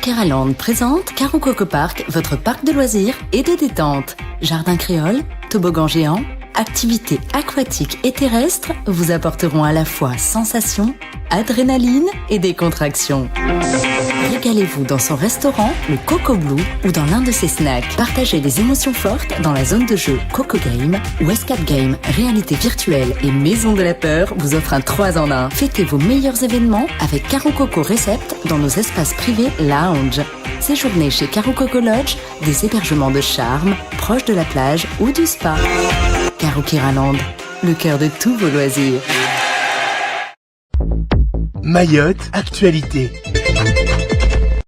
Karaland présente Karo Coco Park, votre parc de loisirs et de détente. Jardin créole, toboggan géant, activités aquatiques et terrestres vous apporteront à la fois sensations, adrénaline et décontraction. Régalez-vous dans son restaurant, le Coco Blue, ou dans l'un de ses snacks. Partagez des émotions fortes dans la zone de jeu Coco Game, où Escape Game, réalité virtuelle et maison de la peur vous offre un 3 en 1. Fêtez vos meilleurs événements avec Karo Coco Recept dans nos espaces privés lounge. Séjournez chez Karo Coco Lodge, des hébergements de charme, proches de la plage ou du spa. Karaland, le cœur de tous vos loisirs. Mayotte, actualité.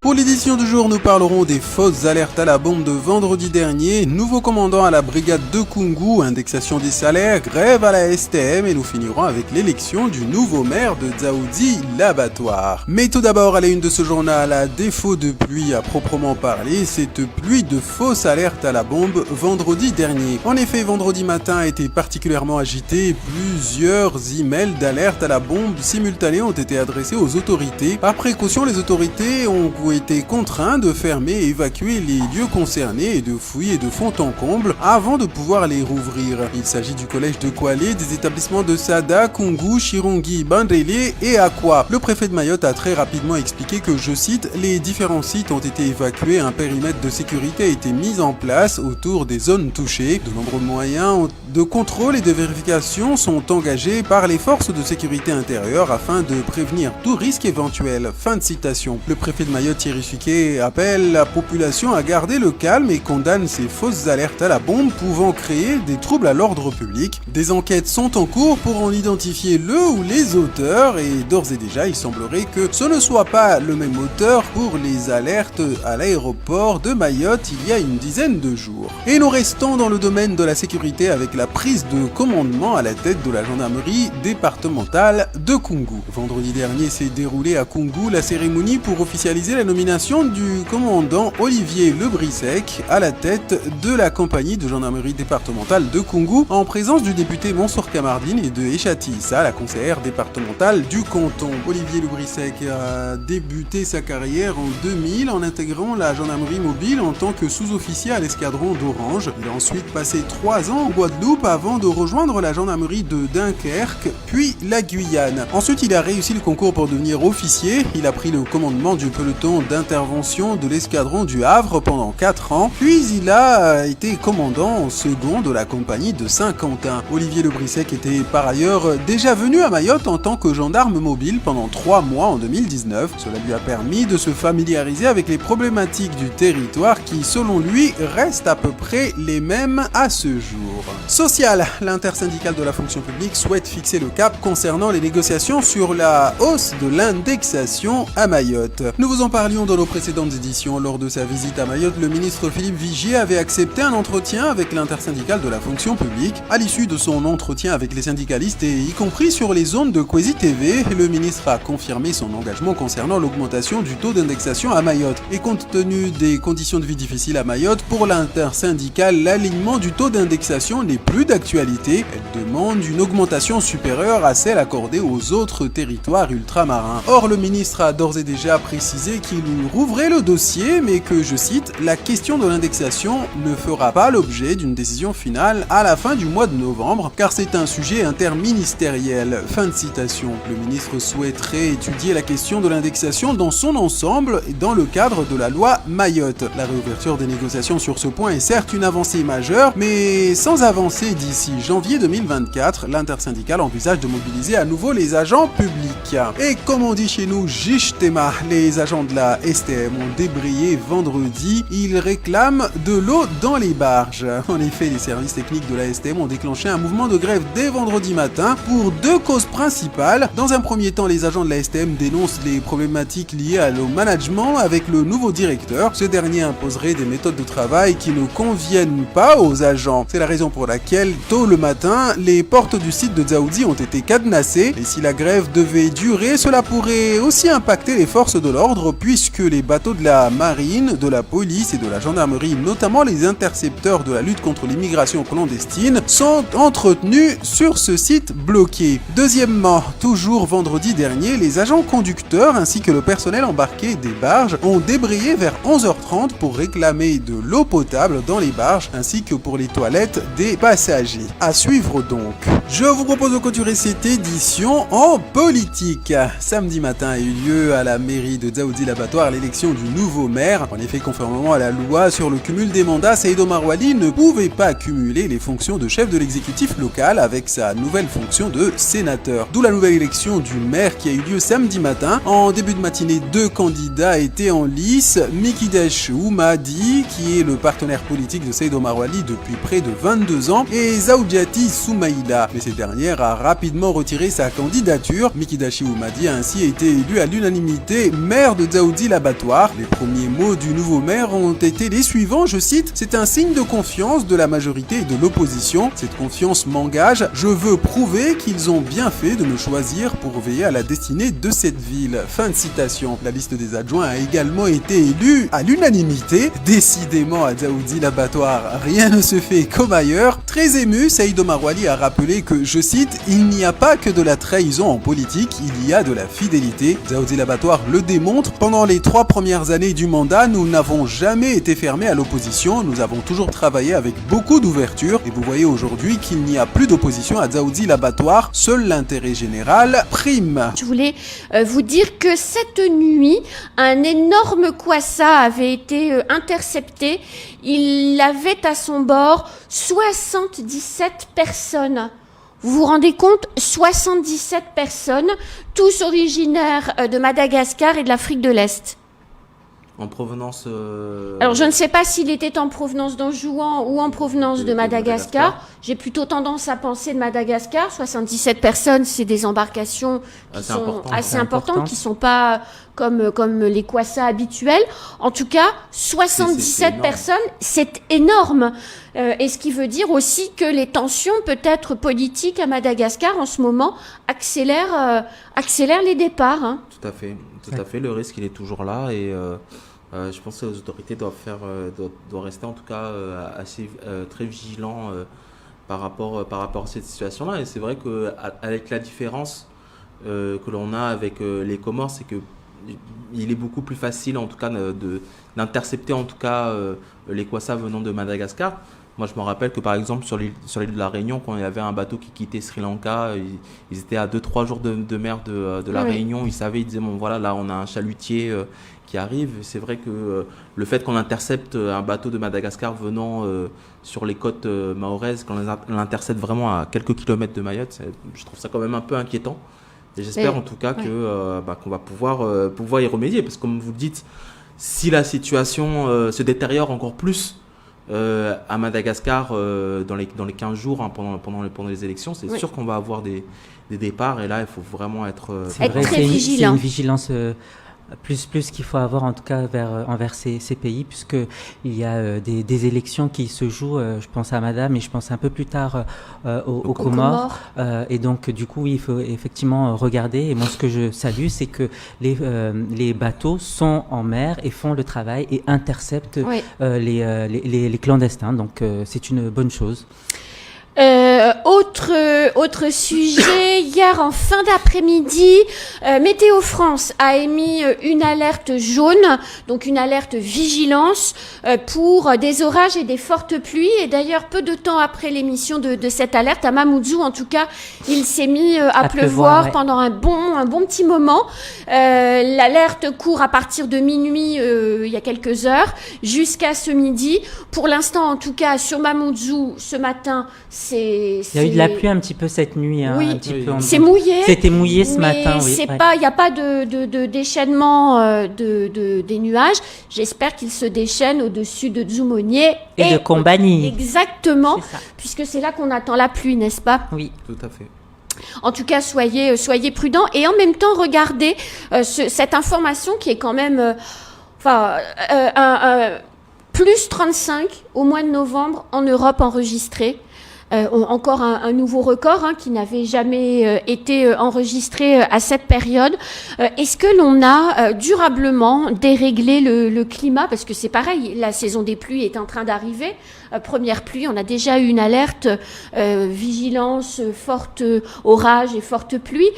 Pour l'édition du jour, nous parlerons des fausses alertes à la bombe de vendredi dernier, nouveau commandant à la brigade de Koungou, indexation des salaires, grève à la STM et nous finirons avec l'élection du nouveau maire de Dzaoudi, l'abattoir. Mais tout d'abord, à la une de ce journal, à défaut de pluie à proprement parler, cette pluie de fausses alertes à la bombe vendredi dernier. En effet, vendredi matin a été particulièrement agité et plusieurs emails d'alerte à la bombe simultanés ont été adressés aux autorités. Par précaution, les autorités ont été contraints de fermer et évacuer les lieux concernés et de fouiller de fond en comble avant de pouvoir les rouvrir. Il s'agit du collège de Kwalé, des établissements de Sada, Koungou, Chirongi, Bandrélé et Akwa. Le préfet de Mayotte a très rapidement expliqué que, je cite, les différents sites ont été évacués, un périmètre de sécurité a été mis en place autour des zones touchées. De nombreux moyens de contrôle et de vérification sont engagés par les forces de sécurité intérieure afin de prévenir tout risque éventuel. Fin de citation. Le préfet de Mayotte, Thierry Suquet, appelle la population à garder le calme et condamne ces fausses alertes à la bombe pouvant créer des troubles à l'ordre public. Des enquêtes sont en cours pour en identifier le ou les auteurs et d'ores et déjà il semblerait que ce ne soit pas le même auteur pour les alertes à l'aéroport de Mayotte il y a une dizaine de jours. Et nous restons dans le domaine de la sécurité avec la prise de commandement à la tête de la gendarmerie départementale de Koungou. Vendredi dernier s'est déroulée à Koungou la cérémonie pour officialiser la nomination du commandant Olivier Lebrissec à la tête de la compagnie de gendarmerie départementale de Koungou en présence du député Mansour Kamardine et de Echati Issa, la conseillère départementale du canton. Olivier Lebrissec a débuté sa carrière en 2000 en intégrant la gendarmerie mobile en tant que sous-officier à l'escadron d'Orange. Il a ensuite passé 3 ans en Guadeloupe avant de rejoindre la gendarmerie de Dunkerque, puis la Guyane. Ensuite, il a réussi le concours pour devenir officier. Il a pris le commandement du peloton d'intervention de l'escadron du Havre pendant 4 ans, puis il a été commandant en second de la compagnie de Saint-Quentin. Olivier Lebrissec était par ailleurs déjà venu à Mayotte en tant que gendarme mobile pendant 3 mois en 2019. Cela lui a permis de se familiariser avec les problématiques du territoire qui, selon lui, restent à peu près les mêmes à ce jour. Social, l'intersyndicale de la fonction publique souhaite fixer le cap concernant les négociations sur la hausse de l'indexation à Mayotte. Nous vous en parlions dans nos précédentes éditions. Lors de sa visite à Mayotte, le ministre Philippe Vigier avait accepté un entretien avec l'intersyndicale de la fonction publique. À l'issue de son entretien avec les syndicalistes et y compris sur les zones de Kwesi TV, le ministre a confirmé son engagement concernant l'augmentation du taux d'indexation à Mayotte. Et compte tenu des conditions de vie difficiles à Mayotte, pour l'intersyndicale, l'alignement du taux d'indexation n'est plus d'actualité. Elle demande une augmentation supérieure à celle accordée aux autres territoires ultramarins. Or, le ministre a d'ores et déjà précisé qu'il rouvrait le dossier, mais que, je cite, la question de l'indexation ne fera pas l'objet d'une décision finale à la fin du mois de novembre, car c'est un sujet interministériel. Fin de citation. Le ministre souhaiterait étudier la question de l'indexation dans son ensemble et dans le cadre de la loi Mayotte. La réouverture des négociations sur ce point est certes une avancée majeure, mais sans avancée d'ici janvier 2024, l'intersyndicale envisage de mobiliser à nouveau les agents publics. Et comme on dit chez nous, Jishtema, les agents de la STM ont débrayé vendredi. Ils réclament de l'eau dans les barges. En effet, les services techniques de la STM ont déclenché un mouvement de grève dès vendredi matin pour 2 causes principales. Dans un premier temps, les agents de la STM dénoncent les problématiques liées au management avec le nouveau directeur. Ce dernier imposerait des méthodes de travail qui ne conviennent pas aux agents. C'est la raison pour laquelle laquelle, tôt le matin, les portes du site de Dzaoudzi ont été cadenassées. Et si la grève devait durer, cela pourrait aussi impacter les forces de l'ordre, puisque les bateaux de la marine, de la police et de la gendarmerie, notamment les intercepteurs de la lutte contre l'immigration clandestine, sont entretenus sur ce site bloqué. Deuxièmement, toujours vendredi dernier, les agents conducteurs ainsi que le personnel embarqué des barges ont débrayé vers 11h30 pour réclamer de l'eau potable dans les barges ainsi que pour les toilettes des passagers. À suivre donc. Je vous propose de clôturer cette édition en politique. Samedi matin a eu lieu à la mairie de Dzaoudzi l'Abattoir l'élection du nouveau maire. En effet, conformément à la loi sur le cumul des mandats, Saïd Omar Wali ne pouvait pas cumuler les fonctions de chef de l'exécutif local avec sa nouvelle fonction de sénateur. D'où la nouvelle élection du maire qui a eu lieu samedi matin. En début de matinée, 2 candidats étaient en lice. Mikidash Oumadi, qui est le partenaire politique de Saïd Omar Wali depuis près de 22 ans, et Zaoudiati Soumaïla. Mais cette dernière a rapidement retiré sa candidature. Mikidashi Oumadi a ainsi été élu à l'unanimité maire de Dzaoudzi l'Abattoir. Les premiers mots du nouveau maire ont été les suivants, je cite: c'est un signe de confiance de la majorité et de l'opposition. Cette confiance m'engage. Je veux prouver qu'ils ont bien fait de me choisir pour veiller à la destinée de cette ville. Fin de citation. La liste des adjoints a également été élue à l'unanimité. Décidément, à Dzaoudzi l'Abattoir, rien ne se fait comme ailleurs. Très ému, Saïd Omar Wali a rappelé que, je cite, il n'y a pas que de la trahison en politique, il y a de la fidélité. Dzaoudzi l'Abattoir le démontre. Pendant les 3 premières années du mandat, nous n'avons jamais été fermés à l'opposition. Nous avons toujours travaillé avec beaucoup d'ouverture. Et vous voyez aujourd'hui qu'il n'y a plus d'opposition à Dzaoudzi l'Abattoir. Seul l'intérêt général prime. Je voulais vous dire que cette nuit, un énorme kwassa avait été intercepté. Il avait à son bord 77 personnes. Vous vous rendez compte? 77 personnes, tous originaires de Madagascar et de l'Afrique de l'Est. En provenance... Alors, je ne sais pas s'il était en provenance d'Anjouan ou en provenance de Madagascar. J'ai plutôt tendance à penser de Madagascar. 77 personnes, c'est des embarcations qui sont assez importantes, qui ne sont pas comme les kwassas habituels. En tout cas, 77 personnes, c'est énorme. Et ce qui veut dire aussi que les tensions, peut-être politiques à Madagascar, en ce moment, accélèrent les départs. Hein. Tout à fait. Le risque, il est toujours là et... je pense que les autorités doivent rester en tout cas assez très vigilants par rapport à cette situation-là. Et c'est vrai qu'avec la différence que l'on a avec les Comores, c'est que il est beaucoup plus facile en tout cas d'intercepter en tout cas les kwassas venant de Madagascar. Moi, je me rappelle que par exemple sur l'île de la Réunion, quand il y avait un bateau qui quittait Sri Lanka, ils étaient à 2-3 jours de mer de la Réunion. Ils savaient, ils disaient bon voilà, là on a un chalutier qui arrive. C'est vrai que le fait qu'on intercepte un bateau de Madagascar venant sur les côtes mahoraises, qu'on l'intercepte vraiment à quelques kilomètres de Mayotte, je trouve ça quand même un peu inquiétant. Et j'espère en tout cas qu'on va pouvoir y remédier, parce que comme vous le dites, si la situation se détériore encore plus à Madagascar dans les 15 jours pendant les élections, c'est sûr qu'on va avoir des départs, et là il faut vraiment être très vigilant. C'est une vigilance plus qu'il faut avoir en tout cas envers ces pays, puisque il y a des élections qui se jouent, je pense à Madame, et je pense un peu plus tard aux Comores, et donc du coup il faut effectivement regarder. Et moi ce que je salue, c'est que les bateaux sont en mer et font le travail et interceptent les clandestins, donc c'est une bonne chose. Autre sujet, hier en fin d'après-midi, Météo France a émis une alerte jaune, donc une alerte vigilance pour des orages et des fortes pluies. Et d'ailleurs, peu de temps après l'émission de cette alerte, à Mamoudzou en tout cas, il s'est mis à pleuvoir pendant un bon petit moment. L'alerte court à partir de minuit, il y a quelques heures, jusqu'à ce midi. Pour l'instant, en tout cas, sur Mamoudzou, ce matin, il y a eu de la pluie un petit peu cette nuit. Hein, un petit peu c'est mouillé. C'était mouillé ce matin, oui. Il n'y a pas de déchaînement des nuages. J'espère qu'ils se déchaînent au-dessus de Dzoumogné et de Combani. Exactement, puisque c'est là qu'on attend la pluie, n'est-ce pas? Oui, tout à fait. En tout cas, soyez prudents, et en même temps, regardez cette information qui est quand même... plus 35 au mois de novembre en Europe enregistré. encore un nouveau record qui n'avait jamais été enregistré à cette période. Est-ce que l'on a durablement déréglé le climat? Parce que c'est pareil, la saison des pluies est en train d'arriver. Première pluie, on a déjà eu une alerte, vigilance, forte orage et forte pluie.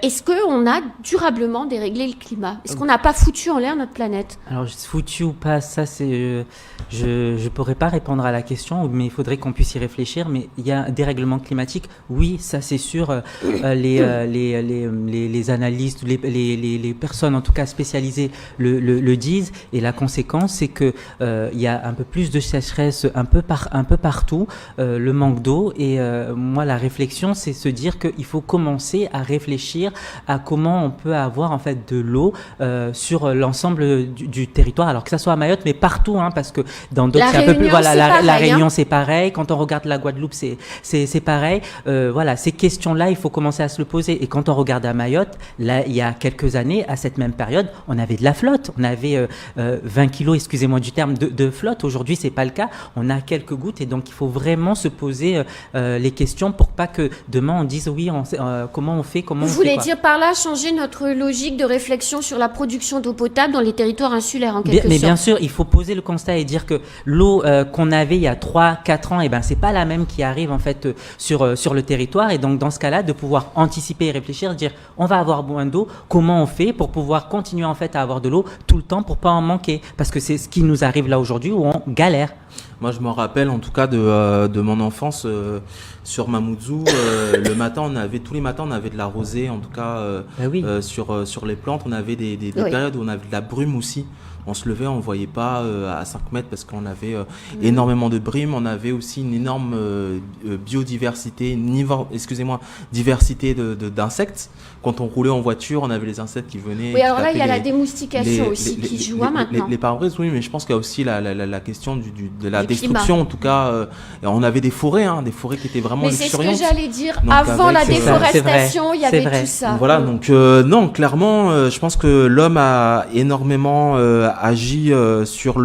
Est-ce qu'on a durablement déréglé le climat? Est-ce qu'on n'a pas foutu en l'air notre planète? Alors, foutu ou pas, ça c'est... je pourrais pas répondre à la question, mais il faudrait qu'on puisse y réfléchir. Mais il y a un dérèglement climatique, oui, ça c'est sûr. Les analystes, les personnes en tout cas spécialisées le disent. Et la conséquence, c'est que il y a un peu plus de sécheresse un peu partout, le manque d'eau. Et moi, la réflexion, c'est se dire qu'il faut commencer à réfléchir à comment on peut avoir en fait de l'eau sur l'ensemble du territoire, alors que ça soit à Mayotte, mais partout, parce que dans d'autres, c'est un peu plus. Voilà, la Réunion, c'est pareil. Quand on regarde la Guadeloupe, c'est pareil. Voilà, ces questions-là, il faut commencer à se le poser. Et quand on regarde à Mayotte, là, il y a quelques années, à cette même période, on avait de la flotte. On avait 20 kilos, excusez-moi du terme, de flotte. Aujourd'hui, c'est pas le cas. On a quelques gouttes, et donc il faut vraiment se poser les questions pour pas que demain on dise oui, comment on fait, Vous voulez dire par là changer notre logique de réflexion sur la production d'eau potable dans les territoires insulaires en quelque sorte? Mais bien sûr, il faut poser le constat et dire que l'eau qu'on avait il y a 3-4 ans, c'est pas la même qui arrive en fait sur le territoire, et donc dans ce cas-là, de pouvoir anticiper et réfléchir, dire on va avoir besoin d'eau, comment on fait pour pouvoir continuer en fait à avoir de l'eau tout le temps pour pas en manquer, parce que c'est ce qui nous arrive là aujourd'hui où on galère. Moi, je me rappelle en tout cas de mon enfance sur Mamoudzou. Tous les matins, on avait de la rosée, en tout cas sur les plantes. On avait des périodes où on avait de la brume aussi. On se levait, on ne voyait pas à 5 mètres parce qu'on avait énormément de brume. On avait aussi une énorme diversité d'insectes. Quand on roulait en voiture, on avait les insectes qui venaient. Oui, alors là, il y a la démoustication aussi qui joue maintenant. Les pare-brises, oui, mais je pense qu'il y a aussi la question de la destruction. En tout cas, on avait des forêts qui étaient vraiment luxuriantes. Mais c'est ce que j'allais dire. Donc, avant la déforestation, il y avait tout ça. Voilà, donc non, clairement, je pense que l'homme a énormément agi sur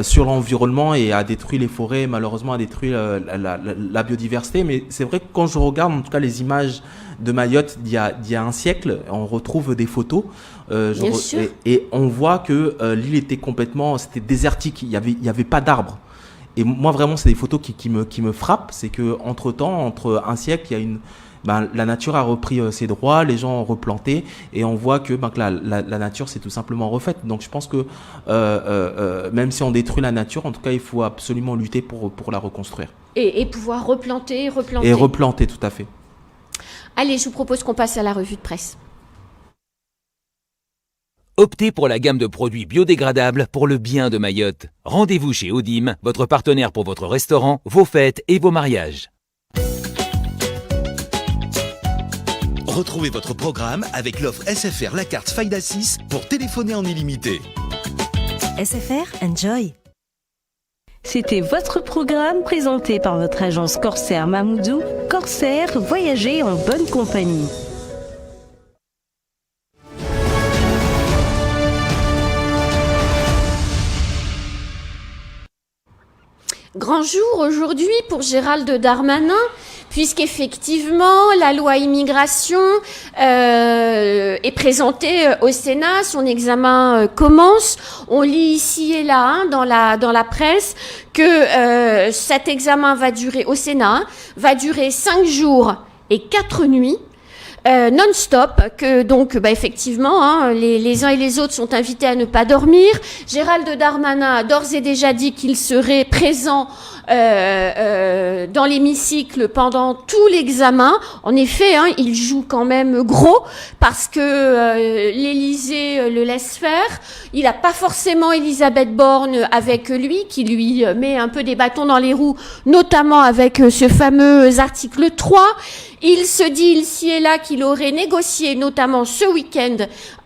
sur l'environnement et a détruit les forêts, malheureusement a détruit la biodiversité. Mais c'est vrai que quand je regarde en tout cas les images de Mayotte d'il y a un siècle, on retrouve des photos et on voit que l'île c'était désertique, il y avait pas d'arbres. Et moi vraiment c'est des photos qui me frappent, c'est que entre un siècle, il y a la nature a repris ses droits, les gens ont replanté, et on voit que la nature s'est tout simplement refaite. Donc je pense que même si on détruit la nature, en tout cas il faut absolument lutter pour la reconstruire. Et pouvoir replanter. Et replanter, tout à fait. Allez, je vous propose qu'on passe à la revue de presse. Optez pour la gamme de produits biodégradables pour le bien de Mayotte. Rendez-vous chez Odim, votre partenaire pour votre restaurant, vos fêtes et vos mariages. Retrouvez votre programme avec l'offre SFR La Carte Fayda 6 pour téléphoner en illimité. SFR, enjoy. C'était votre programme présenté par votre agence Corsair Mamoudzou. Corsair, voyagez en bonne compagnie. Grand jour aujourd'hui pour Gérald Darmanin, puisqu'effectivement la loi immigration est présentée au Sénat, son examen commence. On lit ici et là dans la presse que cet examen va durer au Sénat, va durer 5 jours et 4 nuits. Non-stop, que donc effectivement les uns et les autres sont invités à ne pas dormir. Gérald Darmanin a d'ores et déjà dit qu'il serait présent dans l'hémicycle pendant tout l'examen. En effet, il joue quand même gros parce que l'Élysée le laisse faire. Il n'a pas forcément Elisabeth Borne avec lui, qui lui met un peu des bâtons dans les roues, notamment avec ce fameux article 3. Il se dit ici et là qu'il aurait négocié, notamment ce week-end,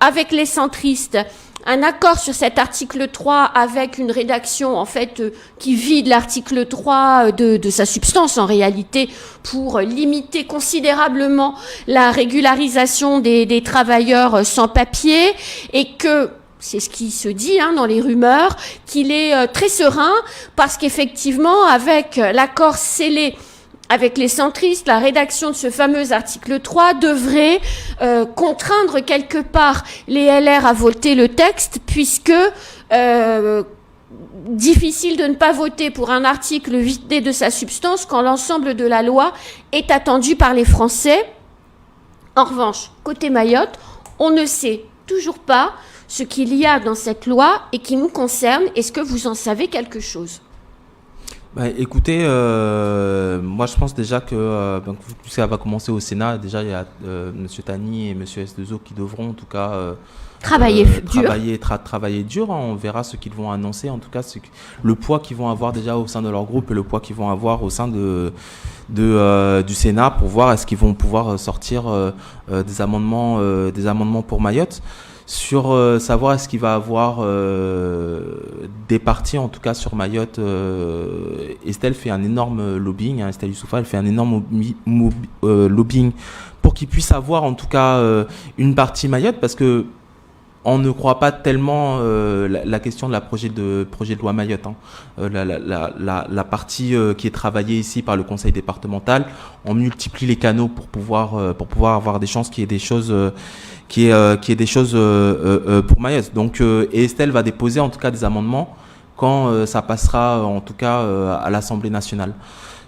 avec les centristes, un accord sur cet article 3 avec une rédaction en fait qui vide l'article 3 de sa substance en réalité pour limiter considérablement la régularisation des travailleurs sans papier, et que c'est ce qui se dit dans les rumeurs, qu'il est très serein parce qu'effectivement, avec l'accord scellé avec les centristes, la rédaction de ce fameux article 3 devrait contraindre quelque part les LR à voter le texte, puisque difficile de ne pas voter pour un article vidé de sa substance quand l'ensemble de la loi est attendu par les Français. En revanche, côté Mayotte, on ne sait toujours pas ce qu'il y a dans cette loi et qui nous concerne. Est-ce que vous en savez quelque chose ? Écoutez, moi je pense déjà que ça va commencer au Sénat. Déjà, il y a M. Tani et M. S2O qui devront en tout cas travailler dur. On verra ce qu'ils vont annoncer, en tout cas le poids qu'ils vont avoir déjà au sein de leur groupe et le poids qu'ils vont avoir au sein du Sénat pour voir est-ce qu'ils vont pouvoir sortir des amendements pour Mayotte. Sur savoir est-ce qu'il va avoir des partis, en tout cas sur Mayotte. Estelle fait un énorme lobbying, Estelle Youssoufa, elle fait un énorme lobbying pour qu'il puisse avoir en tout cas une partie Mayotte, parce que on ne croit pas tellement la question de la projet de loi Mayotte. La partie qui est travaillée ici par le conseil départemental, on multiplie les canaux pour pouvoir avoir des chances qu'il y ait des choses pour Mayotte. Donc et Estelle va déposer en tout cas des amendements quand ça passera en tout cas à l'Assemblée nationale.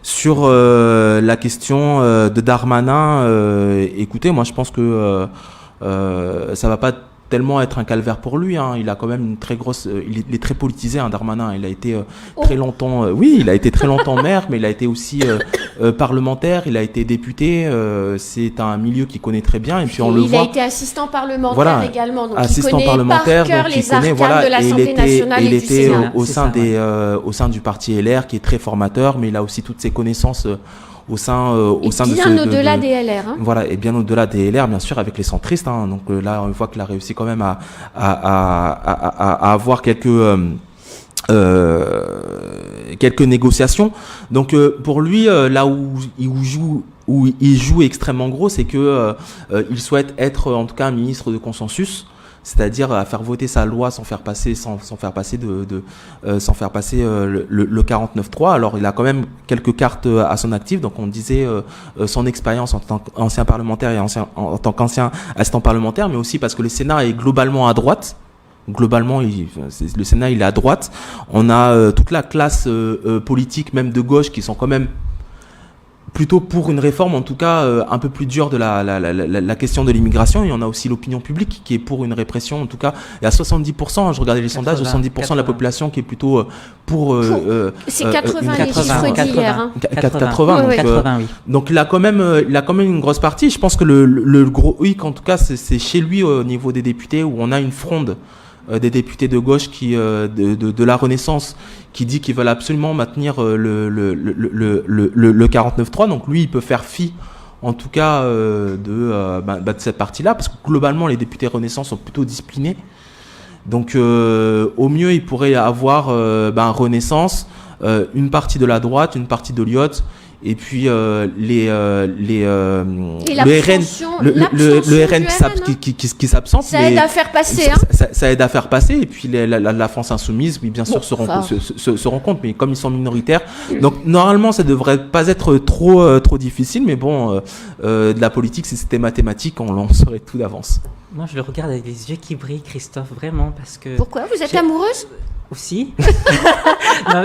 Sur la question de Darmanin, écoutez, moi je pense que ça va pas tellement être un calvaire pour lui, il a quand même une très grosse, il est très politisé, Darmanin. Il a été très longtemps, il a été très longtemps maire, mais il a été aussi parlementaire, il a été député. C'est un milieu qu'il connaît très bien, et puis on le voit. Il a été assistant parlementaire également, donc assistant il connaît parlementaire, par cœur donc les arcanes de l'Assemblée nationale et du Sénat. Au sein du parti LR, qui est très formateur, mais il a aussi toutes ses connaissances. Au sein de bien au-delà des LR. Voilà, et bien au-delà des LR, bien sûr, avec les centristes. Donc là, on voit qu'il a réussi quand même à avoir quelques négociations. Donc pour lui, là où il joue extrêmement gros, c'est que il souhaite être en tout cas un ministre de consensus. C'est-à-dire à faire voter sa loi sans faire passer le 49.3. Alors il a quand même quelques cartes à son actif. Donc on disait son expérience en tant qu'ancien parlementaire et en tant qu'ancien assistant parlementaire, mais aussi parce que le Sénat est globalement à droite. Globalement, le Sénat il est à droite. On a toute la classe politique, même de gauche, qui sont quand même plutôt pour une réforme, en tout cas un peu plus dure de la question de l'immigration. Et on a aussi l'opinion publique qui est pour une répression, en tout cas. Il y a 70%, je regardais les sondages, 70% de la population qui est plutôt pour... c'est 80 les chiffres d'hier. 80, oui. Donc il a quand même une grosse partie. Je pense que le gros hic, en tout cas, c'est chez lui au niveau des députés, où on a une fronde des députés de gauche qui de la Renaissance qui dit qu'ils veulent absolument maintenir le 49.3. Donc lui, il peut faire fi en tout cas de cette partie-là, parce que globalement les députés Renaissance sont plutôt disciplinés. Donc au mieux, il pourrait avoir Renaissance, une partie de la droite, une partie de Lyotte, et puis le RN qui s'absente. Ça aide à faire passer. Ça aide à faire passer. Et puis la France insoumise, oui, bien sûr, se rend compte, mais comme ils sont minoritaires. Donc normalement, ça devrait pas être trop difficile, mais bon, de la politique, si c'était mathématique, on l'en saurait tout d'avance. Moi, je le regarde avec les yeux qui brillent, Christophe, vraiment, parce que... Pourquoi ? Vous êtes amoureuse ? Aussi. Non, je ne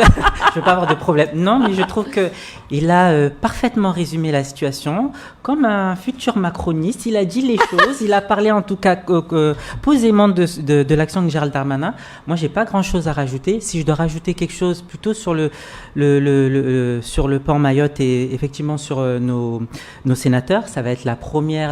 veux pas avoir de problème. Non, mais je trouve qu'il a parfaitement résumé la situation. Comme un futur macroniste, il a dit les choses. Il a parlé en tout cas posément de l'action de Gérald Darmanin. Moi, je n'ai pas grand-chose à rajouter. Si je dois rajouter quelque chose plutôt sur le pan Mayotte et effectivement sur nos sénateurs, ça va être la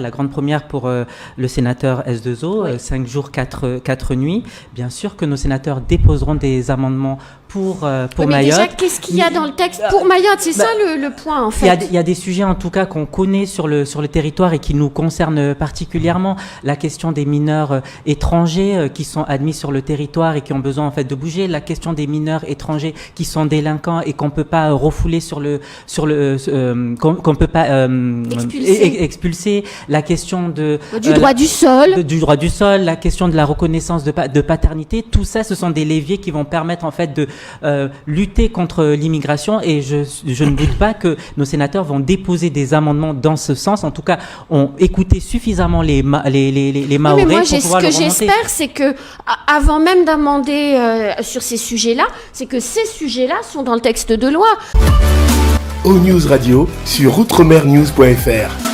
grande première pour le sénateur S2O, 5 jours, 4 nuits. Bien sûr que nos sénateurs déposeront des amendements pour mais Mayotte. Déjà, qu'est-ce qu'il y a dans le texte pour Mayotte? C'est ça le point, en fait. Il y a des sujets, en tout cas, qu'on connaît sur le territoire et qui nous concernent particulièrement. La question des mineurs étrangers qui sont admis sur le territoire et qui ont besoin, en fait, de bouger. La question des mineurs étrangers qui sont délinquants et qu'on peut pas refouler qu'on peut pas expulser. La question du droit du sol. Du droit du sol. La question de la reconnaissance de paternité. Tout ça, ce sont des leviers qui vont permettre, en fait, de lutter contre l'immigration, et je ne doute pas que nos sénateurs vont déposer des amendements dans ce sens. En tout cas, ont écouté suffisamment les Mahorais mais moi, pour pouvoir le remonter. Ce que j'espère, c'est que avant même d'amender sur ces sujets-là, c'est que ces sujets-là sont dans le texte de loi. O News Radio sur outremernews.fr.